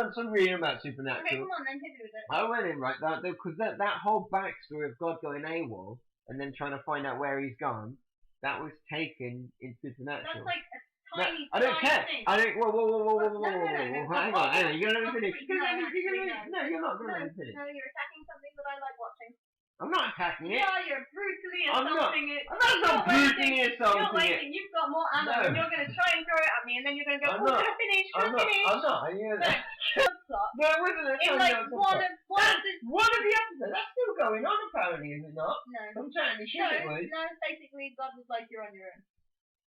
done some reading about Okay, Supernatural. come on then, hit me with it. I went in right because that whole backstory of God going AWOL and then trying to find out where he's gone, that was taken in Supernatural. That's like a tiny, I don't care. thing. I don't. Whoa. No. Hang on. You're gonna let me finish. No, You're not gonna let me finish. No, you're attacking something that I like watching. I'm not attacking it. Yeah, you're brutally I'm not. assaulting it. I'm not brutally You're assaulting it. waiting. You've got more ammo, No. and you're going to try and throw it at me, and then you're going to go, I'm "Oh, not. can I finish? Can I finish?" I'm not. No, No, it wasn't a in time like that one of the. one of the episodes. That's still going on apparently, is it not? No. I'm totally sure it was. No, basically, God was like, "You're on your own."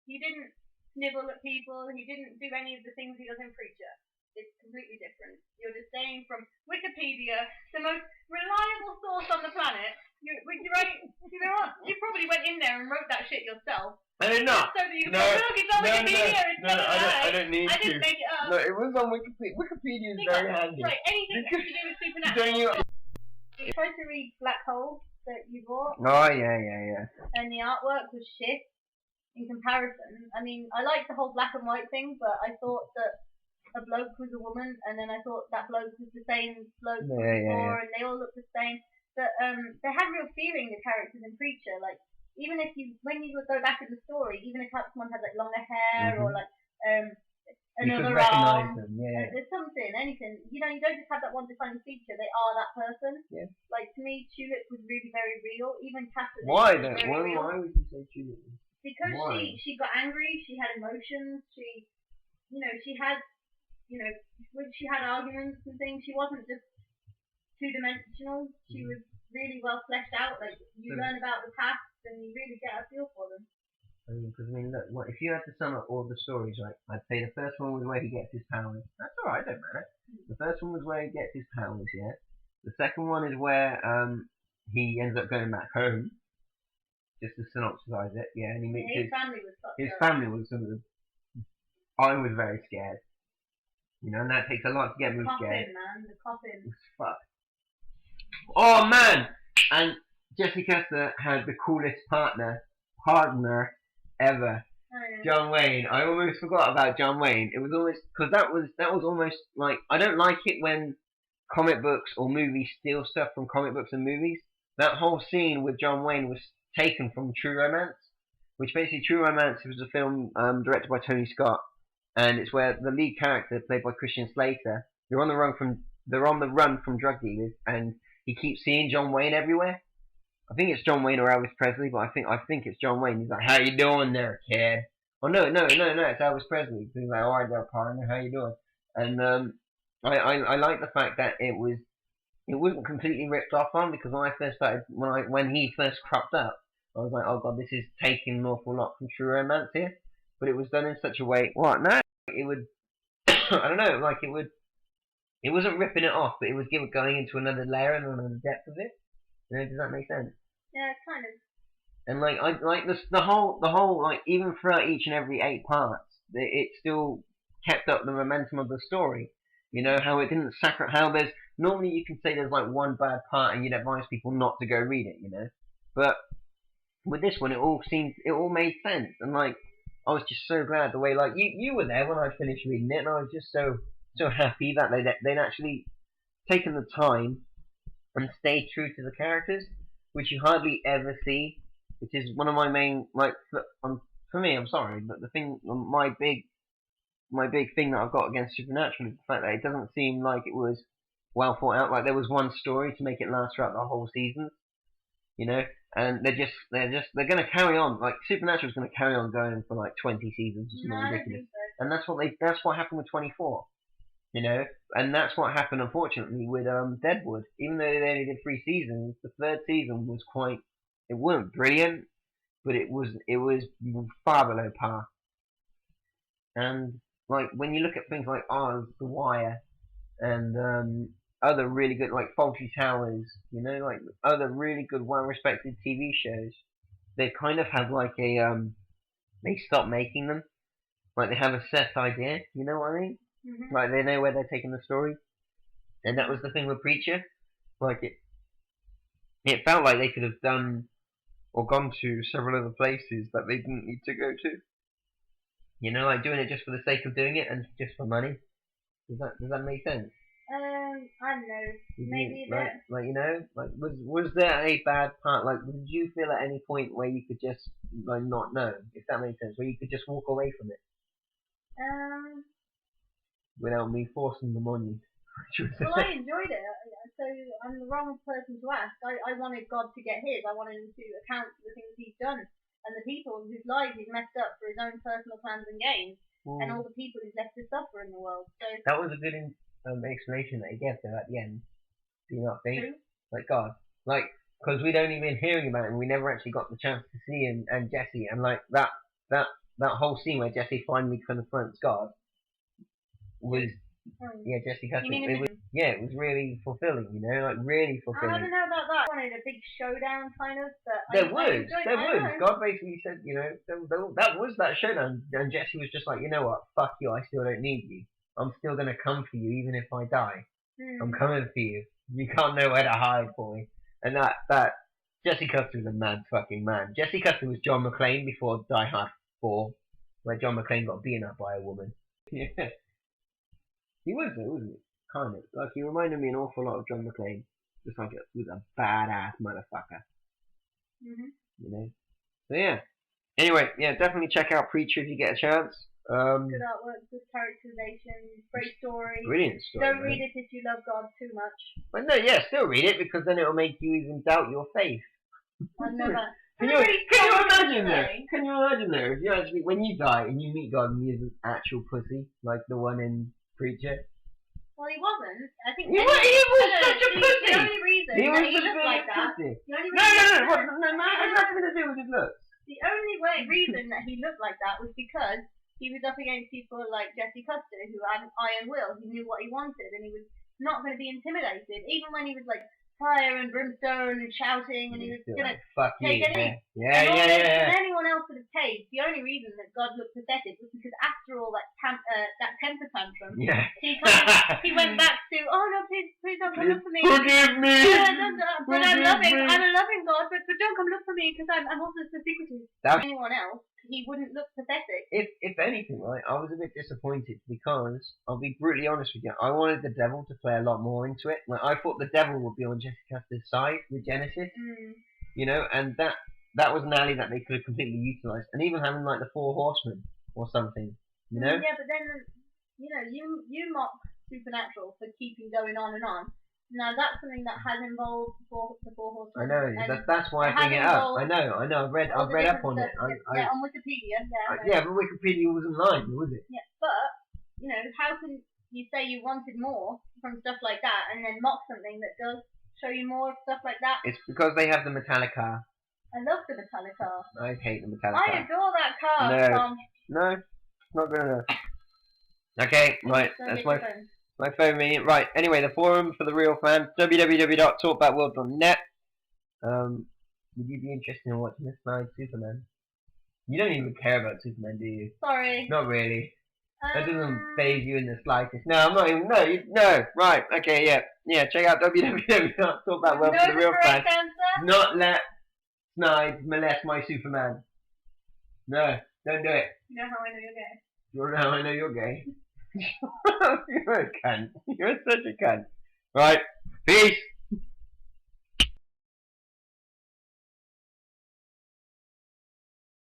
He didn't nibble at people. He didn't do any of the things he does in Preacher. It's completely different. You're just saying from Wikipedia, the most reliable source on the planet. You know what? You probably went in there and wrote that shit yourself. I did not. So that you can go, look, it's on Wikipedia. I don't need I to. didn't make it up. No, it was on Wikipedia. Wikipedia is very handy. Right, anything to do with Supernatural. You tried to read Black Hole that you bought. Oh yeah. And the artwork was shit in comparison. I mean, I liked the whole black and white thing, but I thought that a bloke was a woman, and then I thought that bloke was the same bloke before, and they all looked the same. But they had real feeling, the characters in Preacher. Like, even if when you would go back in the story, even if someone had like longer hair or like another arm, there's something, anything. You know, you don't just have that one defining feature. They are that person. Yeah. Like, to me, Tulip was really very real. Even Cassidy. Why then? Why would you say Tulip? Because she got angry. She had emotions. She had. When she had arguments and things, she wasn't just two-dimensional. She was really well fleshed out. Like, you learn about the past and you really get a feel for them. Because look, if you had to sum up all the stories, right? I'd say the first one was where he gets his powers. That's alright, don't matter. The first one was where he gets his powers, yeah. The second one is where he ends up going back home. Just to synopsize it, yeah. And he meets his family was fucked up. His family was sort of. I was very scared. You know, and that takes a lot to get me scared. The coffin. Fuck. Oh man! And Jesse Custer had the coolest partner ever. John Wayne. I almost forgot about John Wayne. It was almost because that was almost like, I don't like it when comic books or movies steal stuff from comic books and movies. That whole scene with John Wayne was taken from True Romance, which basically True Romance was a film directed by Tony Scott. And it's where the lead character, played by Christian Slater, they're on the run from drug dealers, and he keeps seeing John Wayne everywhere. I think it's John Wayne or Elvis Presley, but I think it's John Wayne. He's like, "How you doing there, kid?" Oh no, it's Elvis Presley. He's like, "Alright there, partner, how you doing?" And I like the fact that it wasn't completely ripped off on, because when he first cropped up, I was like, oh god, this is taking an awful lot from True Romance here. But it was done in such a way. What? No, it would. I don't know. Like it wasn't ripping it off, but it was going into another layer and another depth of it. You know, does that make sense? Yeah, kind of. And like I like the whole like, even throughout each and every 8 parts, it still kept up the momentum of the story. You know how it didn't how there's normally you can say there's like one bad part and you'd advise people not to go read it. You know, but with this one, it all made sense, and like. I was just so glad the way, like, you were there when I finished reading it, and I was just so happy that they'd actually taken the time and stayed true to the characters, which you hardly ever see, which is one of my main, like, for me, I'm sorry, but the thing, my big thing that I've got against Supernatural is the fact that it doesn't seem like it was well thought out, like there was one story to make it last throughout the whole season, you know? And they're going to carry on. Like, Supernatural's going to carry on going for like 20 seasons or something ridiculous. And that's what happened with 24. You know? And that's what happened, unfortunately, with Deadwood. Even though they only did 3 seasons, the 3rd season was it wasn't brilliant, but it was far below par. And like when you look at things like Oz, The Wire, and other really good, like Fawlty Towers, you know, like other really good, well-respected TV shows, they kind of have like they stop making them. Like they have a set idea, you know what I mean? Mm-hmm. Like they know where they're taking the story. And that was the thing with Preacher. Like it felt like they could have done or gone to several other places that they didn't need to go to. You know, like doing it just for the sake of doing it and just for money. Does that make sense? I don't know. Maybe like you know, like was there a bad part? Like, did you feel at any point where you could just like not know, if that makes sense, where you could just walk away from it without me forcing them on you? Well, I enjoyed it, so I'm the wrong person to ask. I wanted God to get his. I wanted him to account for the things he's done and the people whose lives he's messed up for his own personal plans and gains, and all the people he's left to suffer in the world. So that was a good explanation that he gave there at the end. Do you not think? Who? Like God, like because we'd only been hearing about him, we never actually got the chance to see him and Jesse, and like that whole scene where Jesse finally confronts God was. Yeah, Jesse Custer. It was really fulfilling, you know, like really fulfilling. I don't know about that. I wanted a big showdown, kind of. But there was. God basically said, you know, that was that showdown, and Jesse was just like, you know what, fuck you, I still don't need you. I'm still gonna come for you, even if I die. I'm coming for you. You can't know where to hide, boy. And that Jesse Custer was a mad fucking man. Jesse Custer was John McClane before Die Hard 4, where John McClane got beaten up by a woman. Yeah. He was though, wasn't he? Kind of. Like, he reminded me an awful lot of John McClane. Just like he was a badass motherfucker. You know? So yeah. Anyway, yeah, definitely check out Preacher if you get a chance. Good artwork, good characterization, great story. Brilliant story. Don't read it if you love God too much. But no, yeah, still read it, because then it'll make you even doubt your faith. I know that. Can you imagine though? Can you imagine though, if you actually, when you die and you meet God and he's an actual pussy, like the one in Preacher? Well, he wasn't. I think he was such a pussy. The only reason he that he looked like that. No, it has nothing to do with his looks. The only reason that he looked like that was because he was up against people like Jesse Custer, who had an iron will. He knew what he wanted, and he was not going to be intimidated, even when he was like fire and brimstone and shouting, and he was going to take anything. Yeah. Anyone else would have taken. The only reason that God looked pathetic was because after all that temper tantrum, he went back to, oh no, please don't come look for me. Forgive me. But I'm a loving God, but don't come look for me because I'm also so secretive. Anyone else, he wouldn't look pathetic. If anything, right, I was a bit disappointed because I'll be brutally honest with you. I wanted the devil to play a lot more into it. Like, I thought the devil would be on Jesse Custer's side with Genesis, you know, and that was an alley that they could have completely utilized, and even having like the 4 horsemen or something, you know. Yeah, but then you know you mock Supernatural for keeping going on and on. Now that's something that has involved the 4 horsemen. I know. That's why I bring it up. I know. I've read up on it. On Wikipedia. Yeah, but Wikipedia wasn't lying, was it? Yeah, but you know, how can you say you wanted more from stuff like that and then mock something that does show you more of stuff like that? It's because they have the metallic car. I love the metallic car. I hate the metallic car. I adore that car. No, it's not good enough. Okay, right. That's my phone ringing. Right. Anyway, the forum for the real fan, www.talkaboutworld.net. Would you be interested in watching this night Superman? You don't even care about Superman, do you? Sorry. Not really. That doesn't faze you in the slightest. No, I'm not even. No. Right. Okay. Yeah. Check out www.talkaboutworld for the real fan. Not let Snide molest my Superman. No, don't do it. You know how I know you're gay? You know how I know you're gay? You're a cunt. You're such a cunt. Right. Peace.